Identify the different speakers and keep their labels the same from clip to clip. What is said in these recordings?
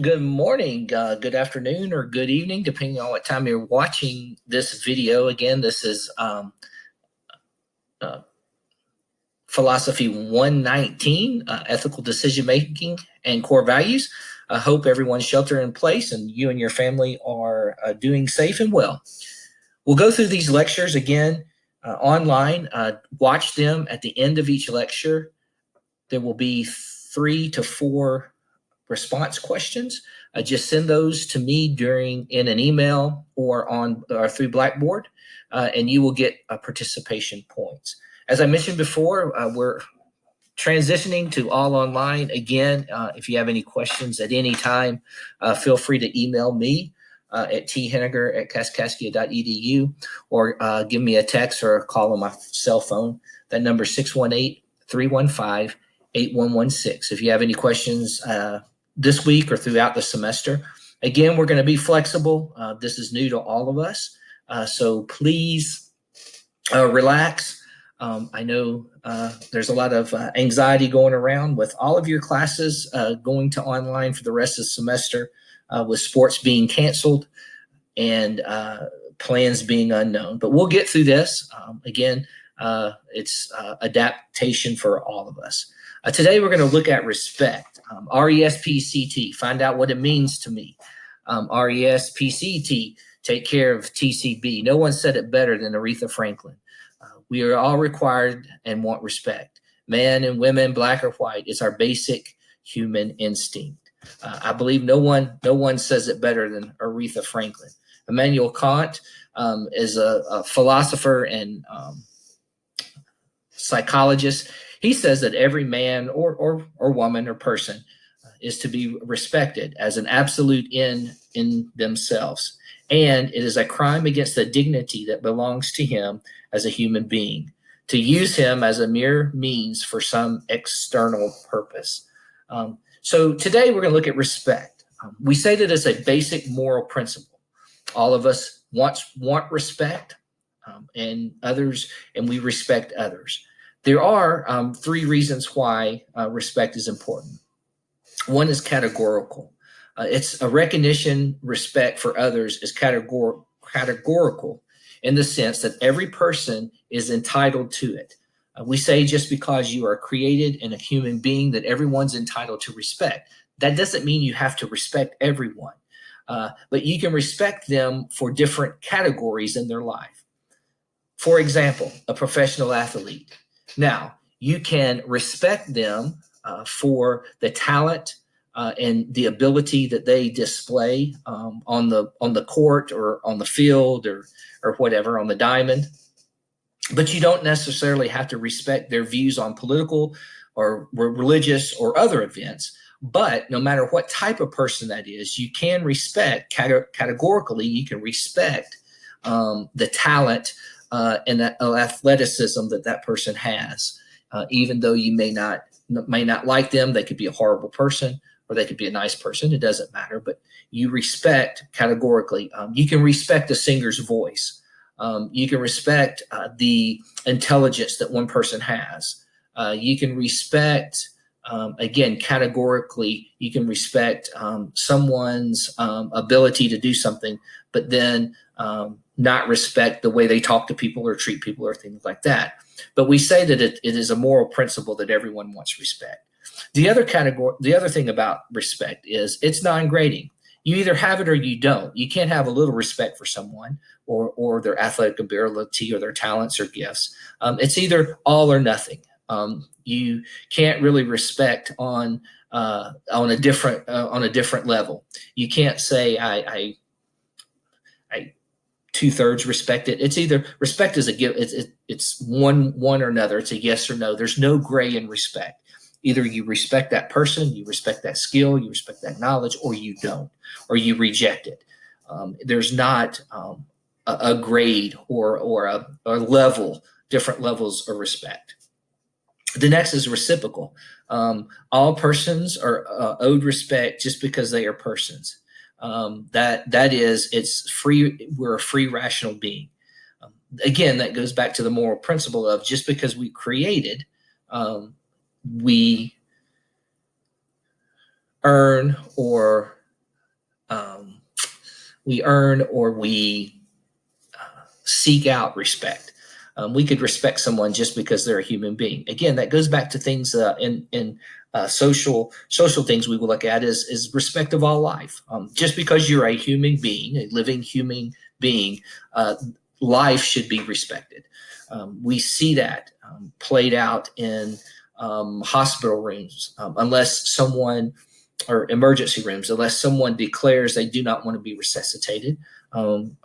Speaker 1: Good morning, good afternoon, or good evening, depending on what time you're watching this video. Again, this is uh, Philosophy 119, Ethical Decision Making and Core Values. I hope everyone's shelter in place and you and your family are doing safe and well. We'll go through these lectures again online. Watch them at the end of each lecture. There will be 3 to 4 response questions. Just send those to me in an email or through Blackboard, and you will get participation points. As I mentioned before, we're transitioning to all online again. If you have any questions at any time, feel free to email me at thenegar@kaskaskia.edu, or give me a text or a call on my cell phone. That number is 618-315-8116. If you have any questions this week or throughout the semester. Again, we're going to be flexible. This is new to all of us. So please relax. I know there's a lot of anxiety going around with all of your classes going to online for the rest of the semester, with sports being canceled and plans being unknown. But we'll get through this. Again, it's adaptation for all of us. Today, we're going to look at respect, R-E-S-P-C-T, find out what it means to me. R-E-S-P-C-T, take care of T-C-B. No one said it better than Aretha Franklin. We are all required and want respect. Men and women, black or white, it's our basic human instinct. I believe no one says it better than Aretha Franklin. Immanuel Kant is a philosopher and psychologist. He says that every man or woman or person is to be respected as an absolute end in themselves. And it is a crime against the dignity that belongs to him as a human being, to use him as a mere means for some external purpose. So today we're going to look at respect. We say that it's a basic moral principle. All of us want respect, and we respect others. There are 3 reasons why respect is important. One is categorical. It's a recognition. Respect for others is categorical in the sense that every person is entitled to it. We say just because you are created and a human being that everyone's entitled to respect. That doesn't mean you have to respect everyone, but you can respect them for different categories in their life. For example, a professional athlete. Now, you can respect them for the talent and the ability that they display on the court or on the field or whatever, on the diamond. But you don't necessarily have to respect their views on political or religious or other events. But no matter what type of person that is, you can respect, categorically, you can respect the talent and that athleticism that person has. Even though you may not like them, they could be a horrible person or they could be a nice person. It doesn't matter, but you respect categorically. You can respect a singer's voice. You can respect the intelligence that one person has. You can respect, again, categorically, you can respect someone's ability to do something, but then not respect the way they talk to people or treat people or things like that. But we say that it is a moral principle that everyone wants respect. The other thing about respect is it's non-grading. You either have it or you don't. You can't have a little respect for someone or their athletic ability or their talents or gifts. It's either all or nothing. You can't really respect on a different level. You can't say I 2/3 respect it. It's either respect is a give. It's one or another. It's a yes or no. There's no gray in respect. Either you respect that person, you respect that skill, you respect that knowledge, or you don't, or you reject it. There's not a grade or a level, different levels of respect. The next is reciprocal. All persons are owed respect just because they are persons. That is, it's free. We're a free, rational being. Again, that goes back to the moral principle of just because we created, we earn or earn or we seek out respect. We could respect someone just because they're a human being. Again, that goes back to things in social things we will look at is respect of all life. Just because you're a human being, a living human being, life should be respected. We see that played out in hospital rooms, unless someone or emergency rooms, unless someone declares they do not want to be resuscitated, and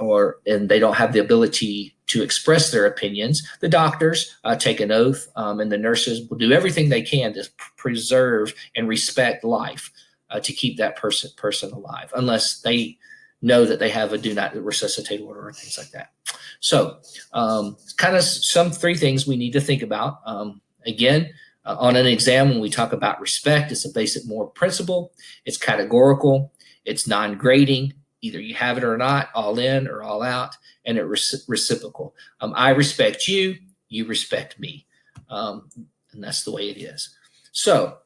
Speaker 1: they don't have the ability to express their opinions. The doctors take an oath, and the nurses will do everything they can to preserve and respect life, to keep that person alive, unless they know that they have a do not resuscitate order or things like that. So, kind of some three things we need to think about. Again, on an exam, when we talk about respect, it's a basic moral principle. It's categorical. It's non-grading. Either you have it or not, all in or all out, and it's reciprocal. I respect you, you respect me. And that's the way it is. So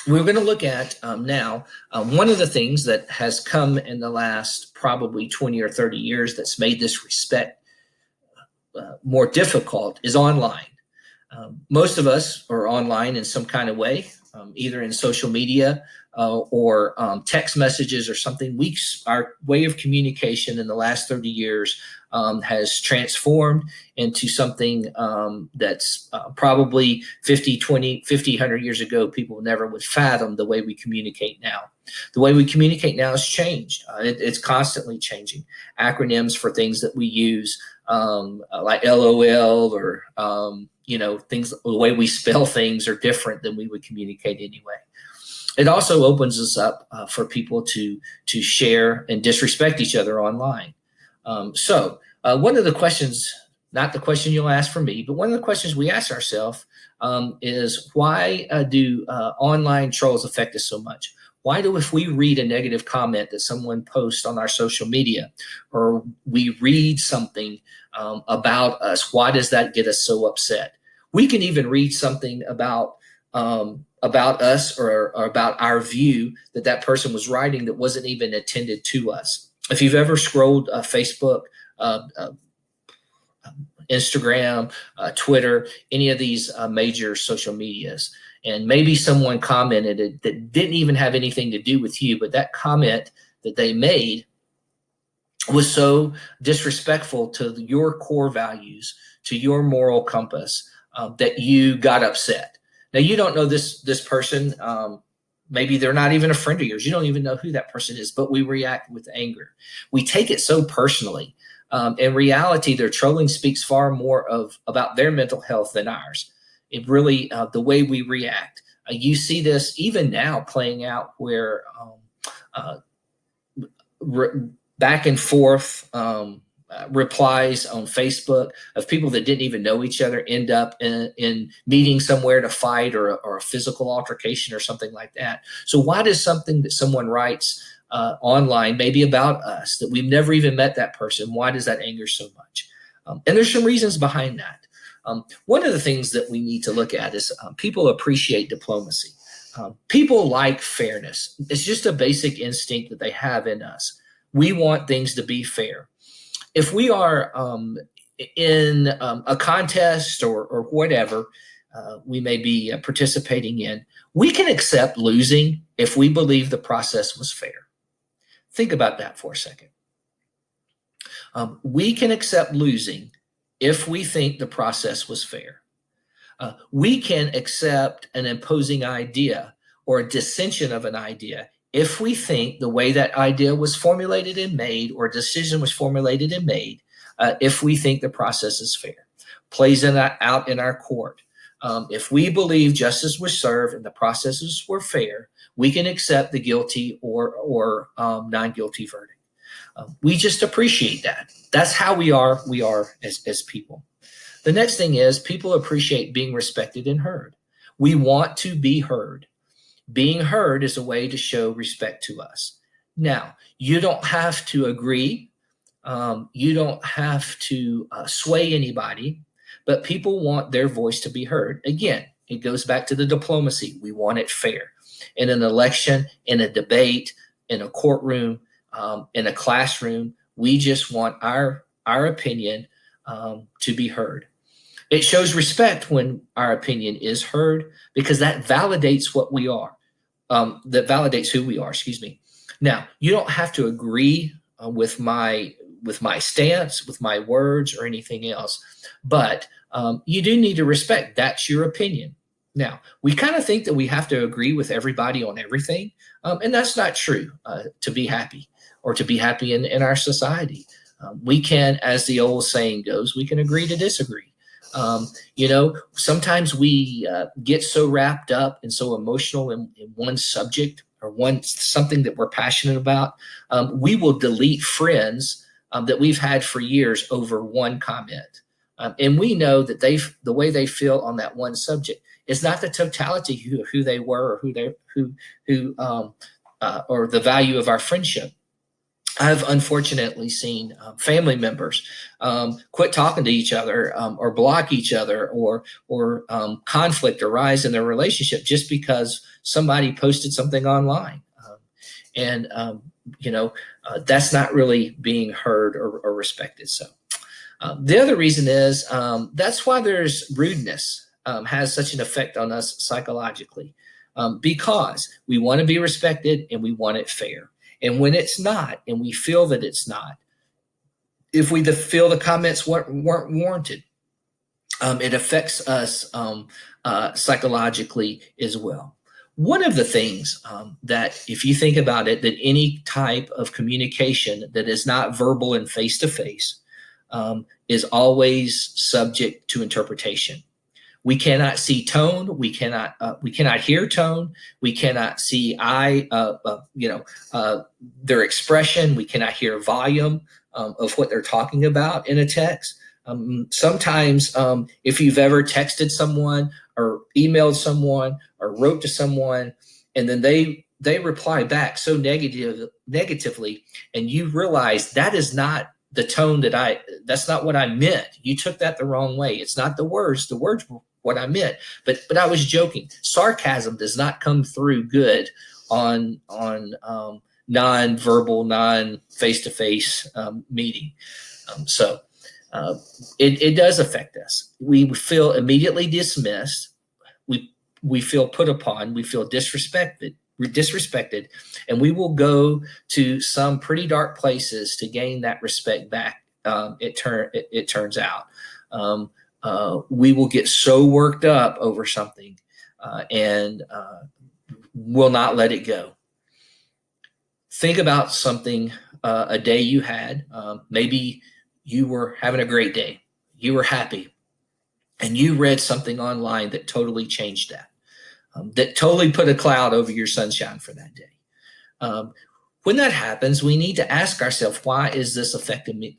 Speaker 1: we're going to look at now one of the things that has come in the last probably 20 or 30 years that's made this respect more difficult is online. Most of us are online in some kind of way, either in social media or text messages or something. Our way of communication in the last 30 years has transformed into something that's probably 50, 100 years ago, people never would fathom the way we communicate now. The way we communicate now has changed. It's constantly changing. Acronyms for things that we use, like LOL or things, the way we spell things are different than we would communicate anyway. It also opens us up for people to share and disrespect each other online. So one of the questions, not the question you'll ask for me, but one of the questions we ask ourselves is why do online trolls affect us so much? Why do, if we read a negative comment that someone posts on our social media, or we read something about us, why does that get us so upset? We can even read something about us or about our view that person was writing that wasn't even intended to us. If you've ever scrolled Facebook, Instagram, Twitter, any of these major social medias, and maybe someone commented that didn't even have anything to do with you, but that comment that they made was so disrespectful to your core values, to your moral compass, that you got upset. Now, you don't know this person. Maybe they're not even a friend of yours. You don't even know who that person is, but we react with anger. We take it so personally. In reality, their trolling speaks far more about their mental health than ours. It really, the way we react. You see this even now playing out where back and forth replies on Facebook of people that didn't even know each other end up in meeting somewhere to fight or a physical altercation or something like that. So why does something that someone writes online, maybe about us, that we've never even met that person, why does that anger so much? And there's some reasons behind that. One of the things that we need to look at is people appreciate diplomacy. People like fairness. It's just a basic instinct that they have in us. We want things to be fair. If we are in a contest or whatever we may be participating in, we can accept losing if we believe the process was fair. Think about that for a second. We can accept losing if we think the process was fair. We can accept an imposing idea or a dissension of an idea if we think the way that idea was formulated and made, or a decision was formulated and made, if we think the process is fair, plays out in our court. If we believe justice was served and the processes were fair, we can accept the guilty or non-guilty verdict. We just appreciate that. That's how we are as people. The next thing is people appreciate being respected and heard. We want to be heard. Being heard is a way to show respect to us. Now, you don't have to agree. You don't have to sway anybody, but people want their voice to be heard. Again, it goes back to the diplomacy. We want it fair. In an election, in a debate, in a courtroom, in a classroom. We just want our opinion to be heard. It shows respect when our opinion is heard, because that validates what we are. That validates who we are. Excuse me. Now, you don't have to agree with my stance, with my words, or anything else, but you do need to respect that's your opinion. Now, we kind of think that we have to agree with everybody on everything, and that's not true to be happy, or to be happy in our society. We can, as the old saying goes, we can agree to disagree. Sometimes we get so wrapped up and so emotional in one subject, or something that we're passionate about. We will delete friends that we've had for years over one comment. And we know that the way they feel on that one subject is not the totality of who they were, or or the value of our friendship. I've unfortunately seen family members quit talking to each other, or block each other, or conflict arise in their relationship just because somebody posted something online. That's not really being heard or respected. So the other reason is that's why there's rudeness has such an effect on us psychologically, because we want to be respected and we want it fair. And when it's not, and we feel that it's not, if we feel the comments weren't warranted, it affects us psychologically as well. One of the things that, if you think about it, that any type of communication that is not verbal and face-to-face is always subject to interpretation. We cannot see tone. We cannot hear tone. We cannot see their expression. We cannot hear volume of what they're talking about in a text. Sometimes, if you've ever texted someone, or emailed someone, or wrote to someone, and then they reply back so negatively, and you realize that is not the tone that's not what I meant. You took that the wrong way. It's not the words. The words were what I meant, but I was joking. Sarcasm does not come through good on non-verbal, non-face-to-face meeting. So it does affect us. We feel immediately dismissed. We feel put upon. We feel disrespected. We're disrespected, and we will go to some pretty dark places to gain that respect back. It turns out. We will get so worked up over something and will not let it go. Think about something, a day you had. Maybe you were having a great day. You were happy. And you read something online that totally changed that. That totally put a cloud over your sunshine for that day. When that happens, we need to ask ourselves, why is this affecting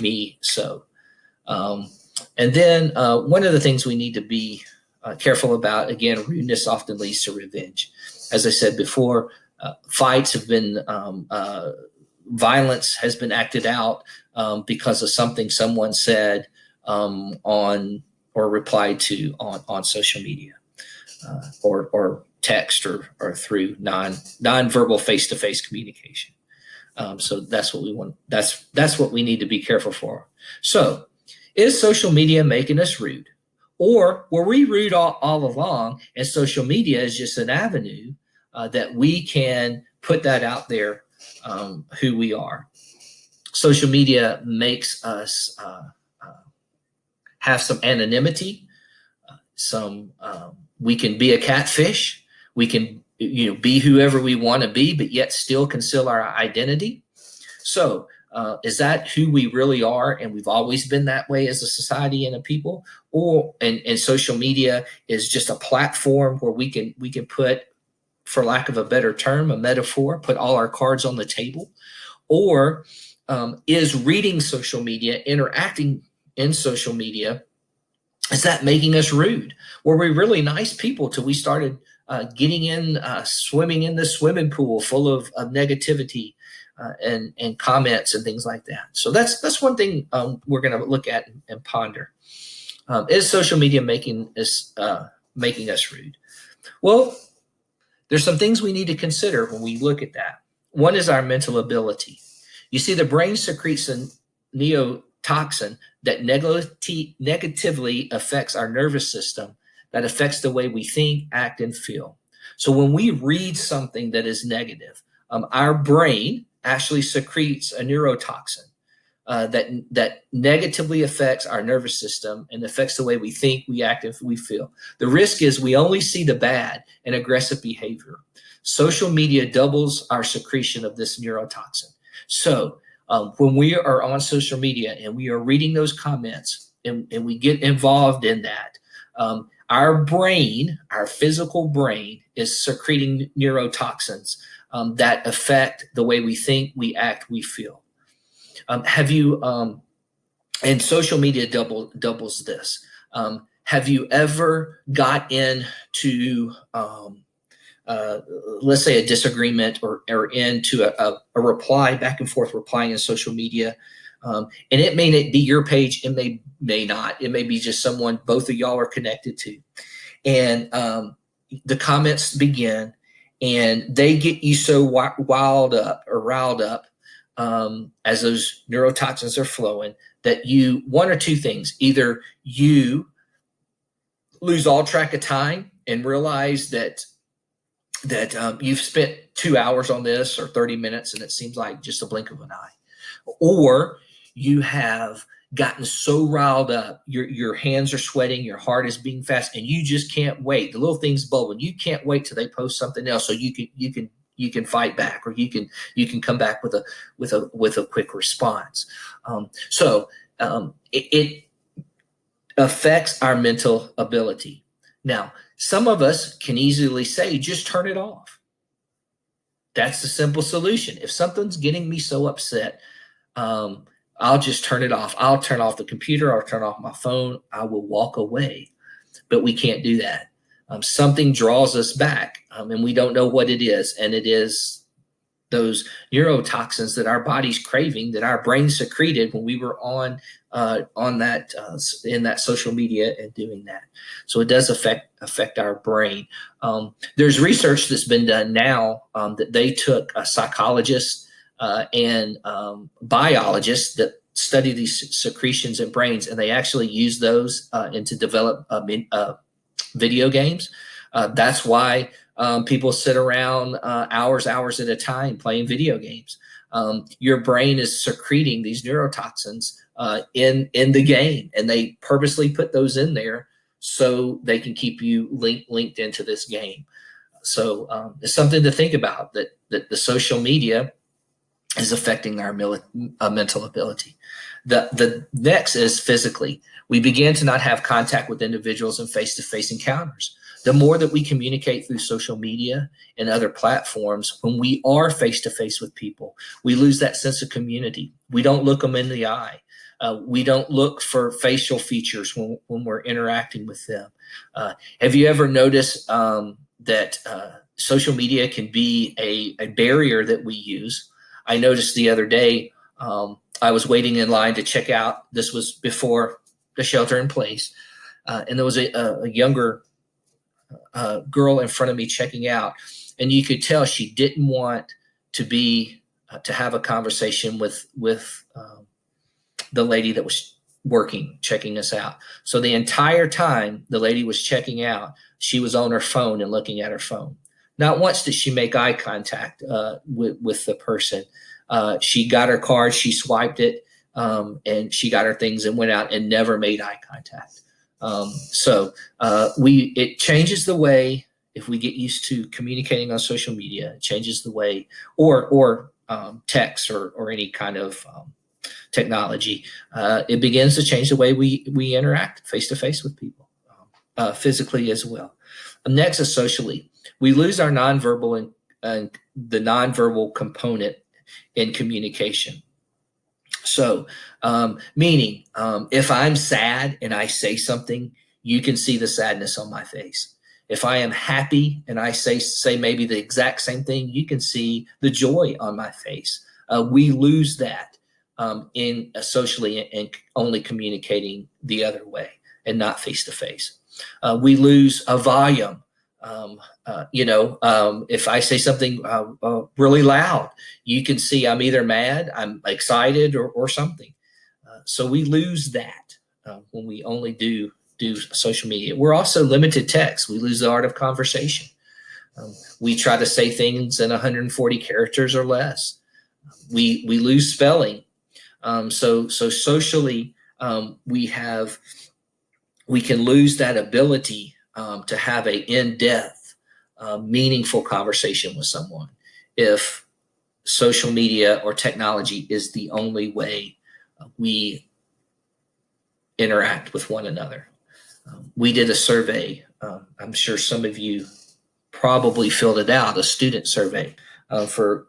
Speaker 1: me so? And then one of the things we need to be careful about, again, rudeness often leads to revenge. As I said before, fights have been, violence has been acted out because of something someone said on or replied to on social media, or text, or through non-verbal face-to-face communication. So that's what we want. That's what we need to be careful for. So, is social media making us rude? Or were we rude all along, and social media is just an avenue that we can put that out there, who we are? Social media makes us have some anonymity. We can be a catfish. We can be whoever we want to be, but yet still conceal our identity. So is that who we really are, and we've always been that way as a society and a people? And social media is just a platform where we can put, for lack of a better term, a metaphor, put all our cards on the table? Or is reading social media, interacting in social media, is that making us rude? Were we really nice people till we started getting in, swimming in the swimming pool full of negativity and comments and things like that? So that's one thing we're going to look at and ponder. Is social media making us rude? Well, there's some things we need to consider when we look at that. one is our mental ability. You see, the brain secretes a neotoxin that negatively affects our nervous system, that affects the way we think, act, and feel. So when we read something that is negative, our brain actually secretes a neurotoxin that negatively affects our nervous system and affects the way we think, we act, and we feel. The risk is we only see the bad and aggressive behavior. Social media doubles our secretion of this neurotoxin. So when we are on social media and we are reading those comments and we get involved in that, our brain, our physical brain, is secreting neurotoxins that affect the way we think, we act, we feel. And social media doubles this. Have you ever got into, let's say, a disagreement or into a reply, back and forth replying in social media? And it may not be your page, it may not. It may be just someone both of y'all are connected to. And the comments begin, and they get you so riled up as those neurotoxins are flowing, that you, one or two things: either you lose all track of time and realize that you've spent 2 hours on this or 30 minutes and it seems like just a blink of an eye, or you have gotten so riled up, your hands are sweating, your heart is beating fast, and you just can't wait. The little thing's bubbling. You can't wait till they post something else so you can fight back, or you can come back with a quick response. It affects our mental ability. Now, some of us can easily say, just turn it off. That's the simple solution. If something's getting me so upset, I'll just turn it off. I'll turn off the computer. I'll turn off my phone. I will walk away. But we can't do that. Something draws us back, and we don't know what it is. And it is those neurotoxins that our body's craving, that our brain secreted when we were on that in that social media and doing that. So it does affect our brain. There's research that's been done now that they took psychologists and biologists that study these secretions in brains, and they actually use those and to develop video games. That's why people sit around hours at a time playing video games. Your brain is secreting these neurotoxins in the game, and they purposely put those in there so they can keep you linked into this game. So it's something to think about, that the social media is affecting our mental ability. The next is physically. We begin to not have contact with individuals in face-to-face encounters. The more that we communicate through social media and other platforms, when we are face-to-face with people, we lose that sense of community. We don't look them in the eye. We don't look for facial features when we're interacting with them. Have you ever noticed that social media can be a barrier that we use? I noticed the other day, I was waiting in line to check out. This was before the shelter in place. And there was a younger girl in front of me checking out. And you could tell she didn't want to have a conversation with the lady that was checking us out. So the entire time the lady was checking out, she was on her phone and looking at her phone. Not once did she make eye contact with the person. She got her card, she swiped it, and she got her things and went out and never made eye contact. It changes the way, if we get used to communicating on social media, it changes the way, or text or any kind of technology. It begins to change the way we interact face-to-face with people, physically as well. Next is socially. We lose our nonverbal and the nonverbal component in communication. So, meaning, if I'm sad and I say something, you can see the sadness on my face. If I am happy and I say maybe the exact same thing, you can see the joy on my face. We lose that in socially and only communicating the other way and not face to face. We lose a volume. If I say something really loud, you can see I'm either mad, I'm excited, or something. So we lose that when we only do social media. We're also limited text. We lose the art of conversation. We try to say things in 140 characters or less. We lose spelling. So socially, we can lose that ability to have a in-depth, meaningful conversation with someone if social media or technology is the only way we interact with one another. We did a survey. I'm sure some of you probably filled it out, a student survey for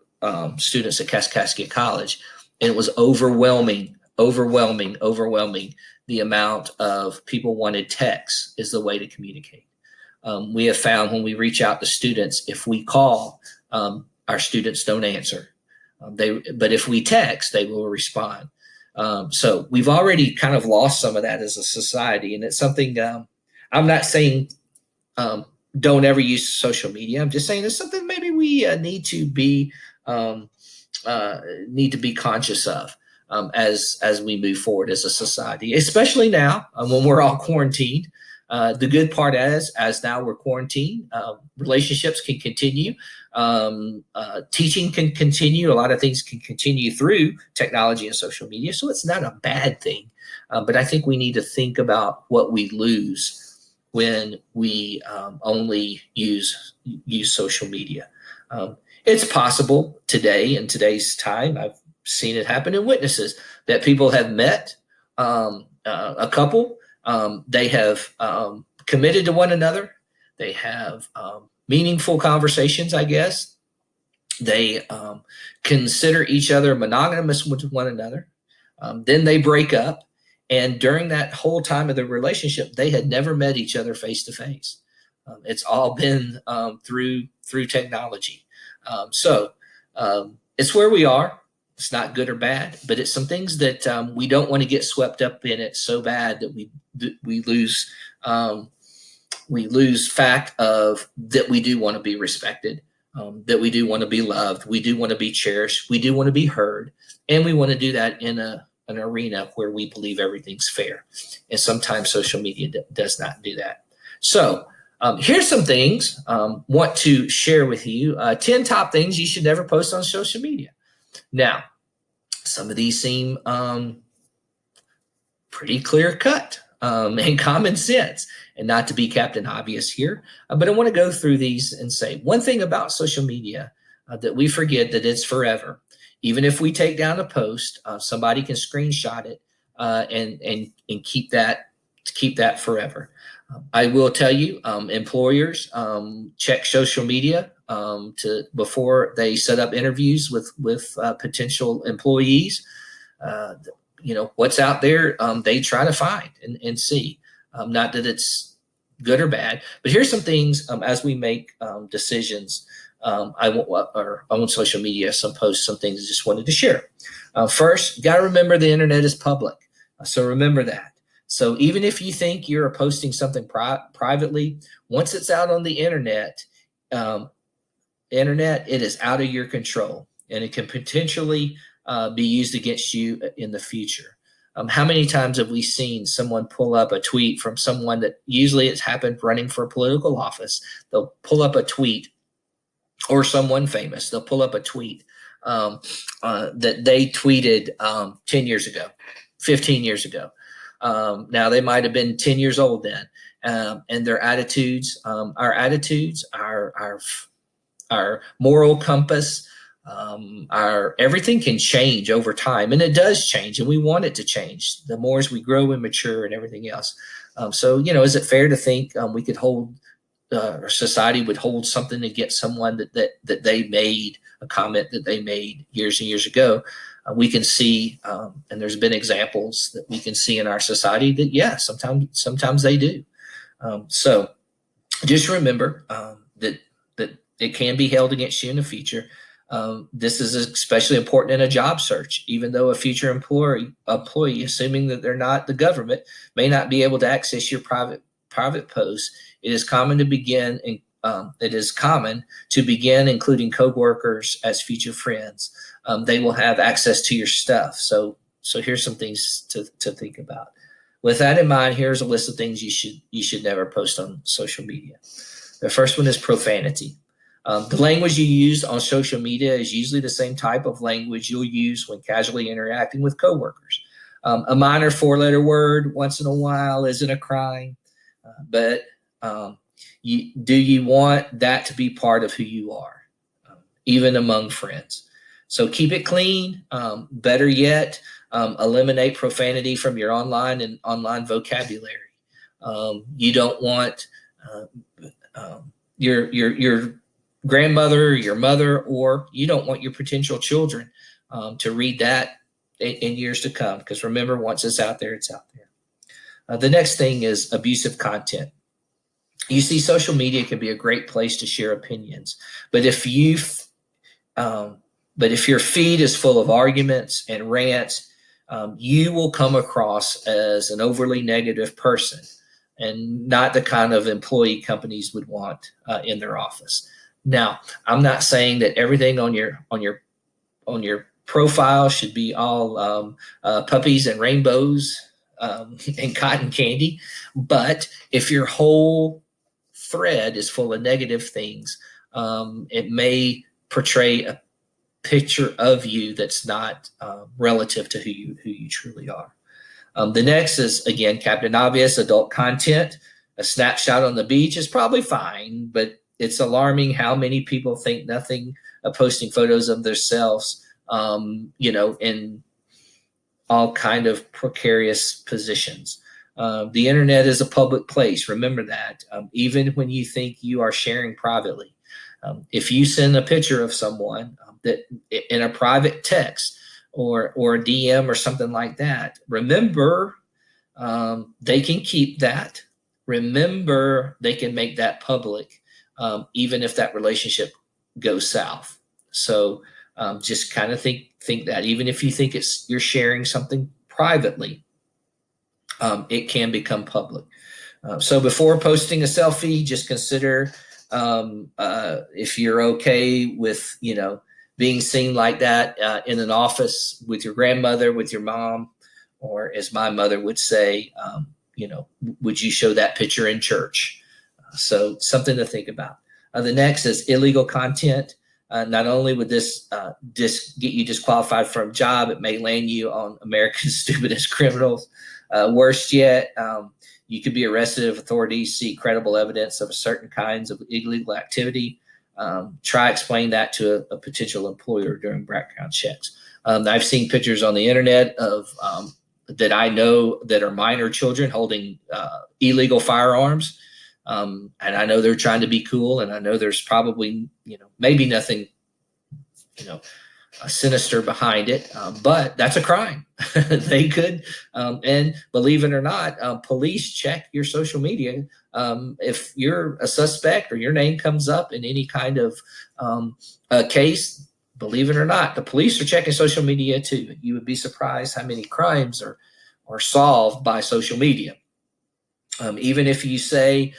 Speaker 1: students at Kaskaskia College. And it was overwhelming the amount of people wanted text is the way to communicate. We have found when we reach out to students, if we call, our students don't answer. But if we text, they will respond. So we've already kind of lost some of that as a society, and it's something I'm not saying don't ever use social media. I'm just saying it's something maybe we need to be conscious of as we move forward as a society, especially now when we're all quarantined. The good part is, as now we're quarantined, relationships can continue. Teaching can continue. A lot of things can continue through technology and social media. So it's not a bad thing. But I think we need to think about what we lose when we only use social media. It's possible today, in today's time, I've seen it happen in witnesses, that people have met a couple. They have committed to one another. They have meaningful conversations, I guess. They consider each other monogamous with one another. Then they break up. And during that whole time of the relationship, they had never met each other face to face. It's all been through technology. So it's where we are. It's not good or bad, but it's some things that we don't want to get swept up in it so bad that we lose fact of that we do want to be respected, that we do want to be loved, we do want to be cherished, we do want to be heard, and we want to do that in an arena where we believe everything's fair. And sometimes social media does not do that. So here's some things want to share with you. 10 top things you should never post on social media. Now, some of these seem pretty clear cut and common sense, and not to be Captain Obvious here, but I want to go through these and say one thing about social media that we forget, that it's forever. Even if we take down a post, somebody can screenshot it and keep that forever. I will tell you, employers check social media before they set up interviews with potential employees. What's out there, they try to find and see. Not that it's good or bad, but here's some things as we make decisions. On social media, some posts, some things I just wanted to share. First, you got to remember the internet is public. So remember that. So even if you think you're posting something privately, once it's out on the internet, it is out of your control, and it can potentially be used against you in the future. How many times have we seen someone pull up a tweet from someone that usually it's happened running for a political office? They'll pull up a tweet, or someone famous, they'll pull up a tweet that they tweeted 10 years ago, 15 years ago. Now, they might have been 10 years old then, and their attitudes, our moral compass, our everything can change over time, and it does change, and we want it to change the more as we grow and mature and everything else. So, is it fair to think we could hold or society would hold something against someone that they made a comment that they made years and years ago? We can see, and there's been examples that we can see in our society that, yeah, sometimes they do. So just remember that it can be held against you in the future. This is especially important in a job search, even though a future employee, assuming that they're not the government, may not be able to access your private posts. It is common to begin it is common to begin including coworkers as future friends. They will have access to your stuff. So here's some things to think about. With that in mind, here's a list of things you should never post on social media. The first one is profanity. The language you use on social media is usually the same type of language you'll use when casually interacting with coworkers. A minor four-letter word once in a while isn't a crime, but do you want that to be part of who you are, even among friends? So keep it clean. Better yet, eliminate profanity from your online vocabulary. You don't want your grandmother, your mother, or you don't want your potential children to read that in years to come. Because remember, once it's out there, it's out there. The next thing is abusive content. You see, social media can be a great place to share opinions, but if your feed is full of arguments and rants, you will come across as an overly negative person and not the kind of employee companies would want in their office. Now, I'm not saying that everything on your profile should be all puppies and rainbows and cotton candy, but if your whole thread is full of negative things, it may portray a picture of you that's not relative to who you truly are. The next is, again, Captain Obvious, adult content. A snapshot on the beach is probably fine, but it's alarming how many people think nothing of posting photos of themselves, in all kind of precarious positions. The internet is a public place. Remember that. Even when you think you are sharing privately. If you send a picture of someone that in a private text, or a DM or something like that, remember, they can keep that. Remember, they can make that public, even if that relationship goes south. So just kind of think that even if you think you're sharing something privately, it can become public. So before posting a selfie, just consider if you're okay with being seen like that in an office with your grandmother, with your mom, or as my mother would say, would you show that picture in church? So something to think about. The next is illegal content. Not only would this get you disqualified from a job, it may land you on America's Stupidest Criminals. Worse yet, you could be arrested if authorities see credible evidence of certain kinds of illegal activity. Try explain that to a potential employer during background checks. I've seen pictures on the internet of that I know that are minor children holding illegal firearms. And I know they're trying to be cool, and I know there's probably, maybe nothing, sinister behind it, but that's a crime. They could, and believe it or not, police check your social media. If you're a suspect or your name comes up in any kind of a case, believe it or not, the police are checking social media too. You would be surprised how many crimes are solved by social media. Even if you say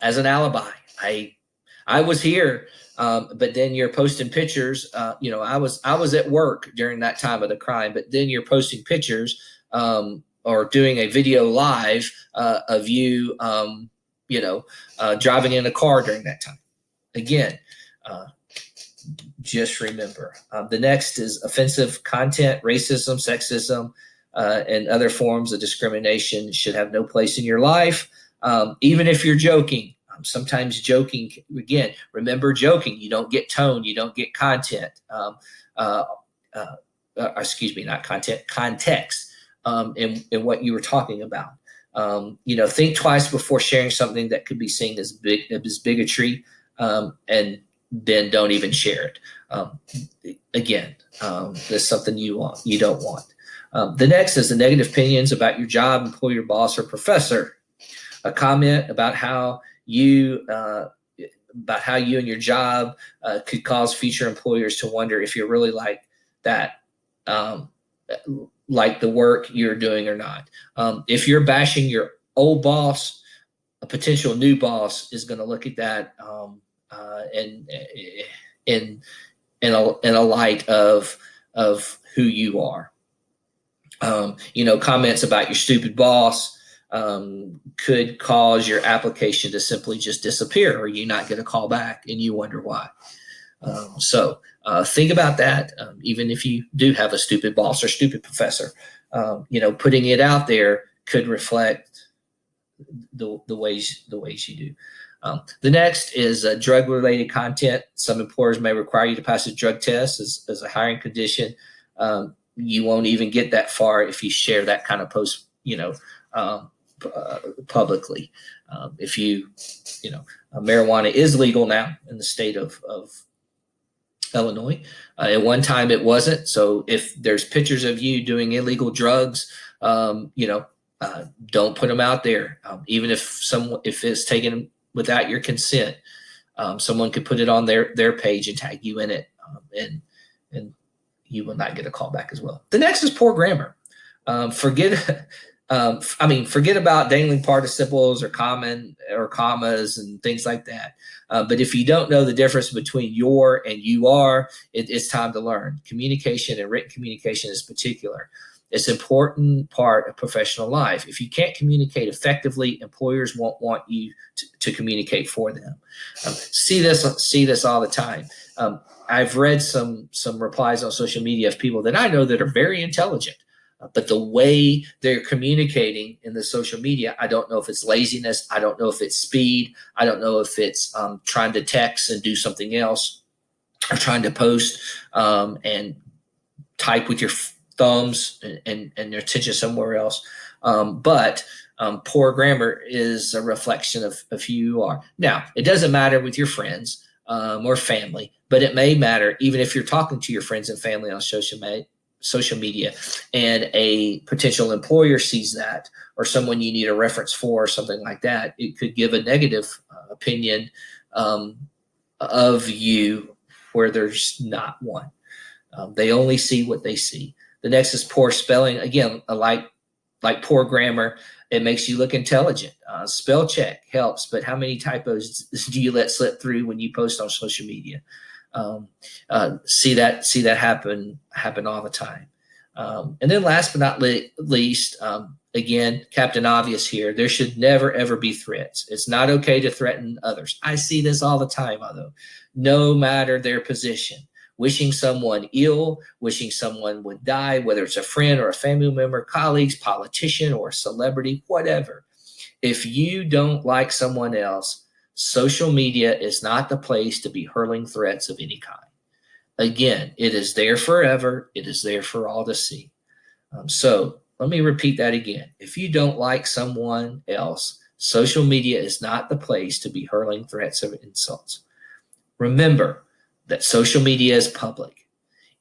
Speaker 1: as an alibi, I was here, but then you're posting pictures. I was at work during that time of the crime, but then you're posting pictures or doing a video live of you, driving in a car during that time. Again, just remember. The next is offensive content, racism, sexism, and other forms of discrimination should have no place in your life, even if you're joking. Sometimes joking, again, remember joking. You don't get tone, you don't get content. Excuse me, not content, context in what you were talking about. Think twice before sharing something that could be seen as bigotry, and then don't even share it. Again, that's something you don't want. The next is the negative opinions about your job, employer, boss, or professor. A comment about how you and your job could cause future employers to wonder if you're really like that, like the work you're doing or not. If you're bashing your old boss, a potential new boss is going to look at that and in a light of who you are. Comments about your stupid boss could cause your application to simply just disappear, or you not get a call back and you wonder why. So think about that. Even if you do have a stupid boss or stupid professor, putting it out there could reflect the ways you do. The next is drug-related content. Some employers may require you to pass a drug test as a hiring condition. You won't even get that far if you share that kind of post, publicly. If marijuana is legal now in the state of Illinois. At one time it wasn't. So if there's pictures of you doing illegal drugs, don't put them out there. Even if it's taken without your consent, someone could put it on their page and tag you in it, and you will not get a call back as well. The next is poor grammar. Forget about dangling participles or commas and things like that. But if you don't know the difference between your and you are, it's time to learn. Communication and written communication is particular. It's an important part of professional life. If you can't communicate effectively, employers won't want you to communicate for them. See this all the time. I've read some replies on social media of people that I know that are very intelligent, but the way they're communicating in the social media, I don't know if it's laziness. I don't know if it's speed. I don't know if it's trying to text and do something else, or trying to post and type with your thumbs and your attention somewhere else. But poor grammar is a reflection of who you are. Now, it doesn't matter with your friends or family, but it may matter even if you're talking to your friends and family on social media and a potential employer sees that, or someone you need a reference for or something like that. It could give a negative opinion of you where there's not one. They only see what they see. The next is poor spelling. Again, like poor grammar, it makes you look intelligent. Spell check helps, but how many typos do you let slip through when you post on social media? See that happen all the time. And then last but not least, again, Captain Obvious here, there should never, ever be threats. It's not okay to threaten others. I see this all the time, although, no matter their position. Wishing someone ill, wishing someone would die, whether it's a friend or a family member, colleagues, politician, or a celebrity, whatever. If you don't like someone else, social media is not the place to be hurling threats of any kind. Again, it is there forever. It is there for all to see. So let me repeat that again. If you don't like someone else, social media is not the place to be hurling threats of insults. Remember that social media is public.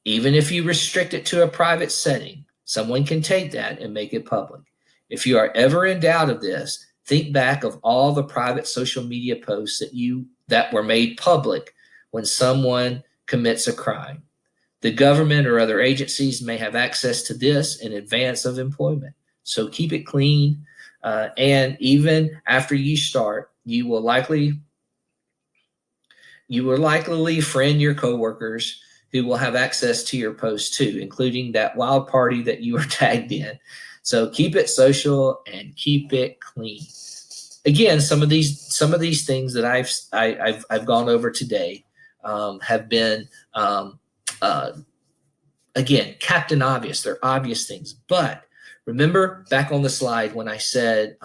Speaker 1: Even if you restrict it to a private setting, someone can take that and make it public. If you are ever in doubt of this, think back of all the private social media posts that were made public when someone commits a crime. The government or other agencies may have access to this in advance of employment. So keep it clean. And even after you start, you will likely friend your coworkers who will have access to your posts too, including that wild party that you were tagged in. So keep it social and keep it clean. Again, some of these things that I've gone over today have been again, Captain Obvious. They're obvious things, but remember back on the slide when I said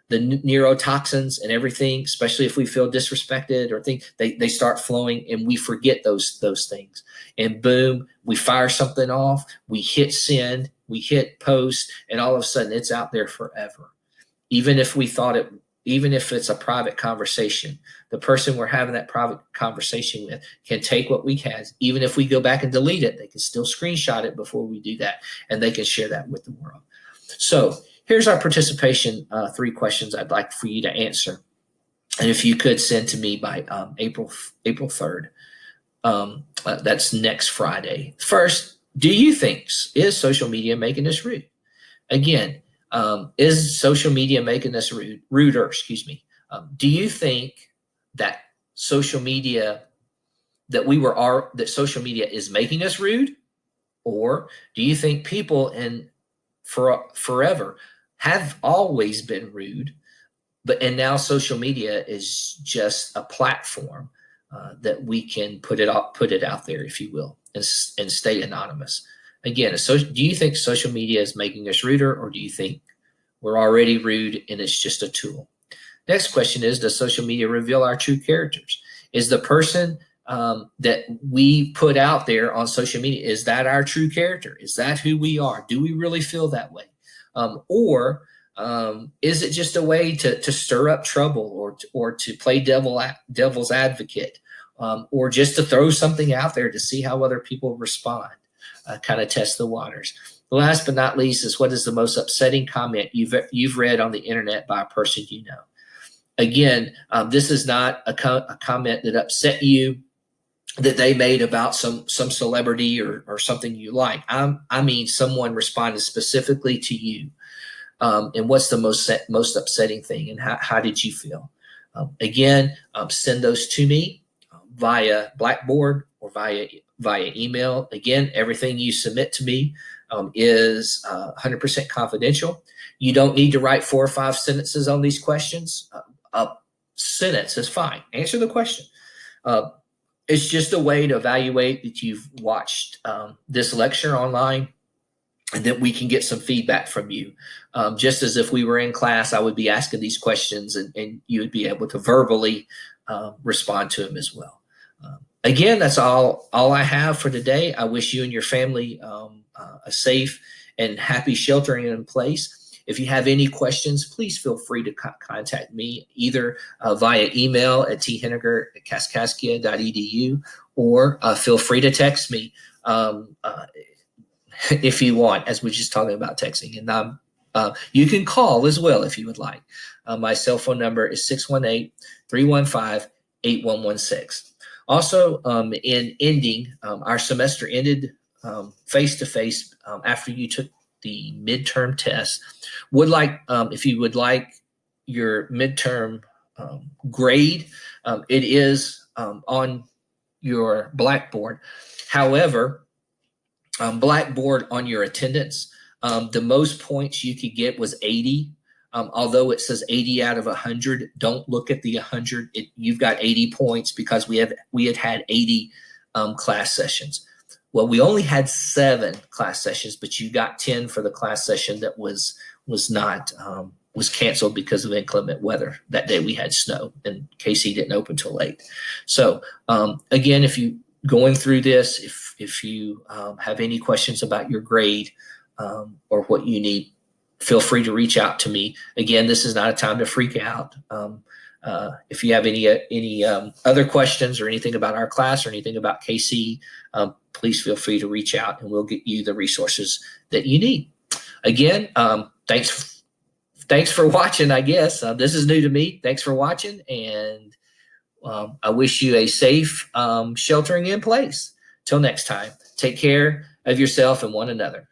Speaker 1: the neurotoxins and everything, especially if we feel disrespected or think they start flowing and we forget those things. And boom, we fire something off, we hit send, we hit post, and all of a sudden it's out there forever. Even if it's a private conversation, the person we're having that private conversation with can take what we had. Even if we go back and delete it, they can still screenshot it before we do that, and they can share that with the world. So here's our participation 3 questions I'd like for you to answer. And if you could send to me by April 3rd, that's next Friday. First, do you think, is social media making us rude? Again, is social media making us ruder? Do you think that social media that social media is making us rude, or do you think people forever have always been rude, and now social media is just a platform that we can put it out there, if you will, and stay anonymous? Again, do you think social media is making us ruder, or do you think we're already rude and it's just a tool? Next question is, does social media reveal our true characters? Is the person that we put out there on social media, is that our true character? Is that who we are? Do we really feel that way? Or is it just a way to stir up trouble, or to play devil's advocate, or just to throw something out there to see how other people respond, kind of test the waters? Last but not least is, what is the most upsetting comment you've read on the internet by a person you know? Again, this is not a comment that upset you, that they made about some celebrity or something you like. I mean, someone responded specifically to you. And what's the most upsetting thing, and how did you feel? Again, send those to me via Blackboard or via email. Again, everything you submit to me is 100% confidential. You don't need to write 4 or 5 sentences on these questions. A sentence is fine. Answer the question. It's just a way to evaluate that you've watched this lecture online, and that we can get some feedback from you. Just as if we were in class, I would be asking these questions, and you would be able to verbally respond to them as well. Again, that's all I have for today. I wish you and your family a safe and happy sheltering in place. If you have any questions, please feel free to contact me either via email at thehenegar@kaskaskia.edu, or feel free to text me if you want, as we're just talking about texting. And you can call as well if you would like. My cell phone number is 618-315-8116. Also, in ending, our semester ended face-to-face after you took the midterm test. If you would like your midterm grade, it is on your Blackboard. However, Blackboard, on your attendance, the most points you could get was 80. Although it says 80 out of 100, don't look at the 100. You've got 80 points because we had 80 class sessions. Well, we only had 7 class sessions, but you got 10 for the class session that was canceled because of inclement weather. That day we had snow, and KC didn't open till late. So again, if you going through this, if you have any questions about your grade or what you need, feel free to reach out to me. Again, this is not a time to freak out. If you have any other questions or anything about our class or anything about KC, please feel free to reach out, and we'll get you the resources that you need. Again, thanks for watching, I guess. This is new to me. Thanks for watching, and I wish you a safe sheltering in place. Till next time, take care of yourself and one another.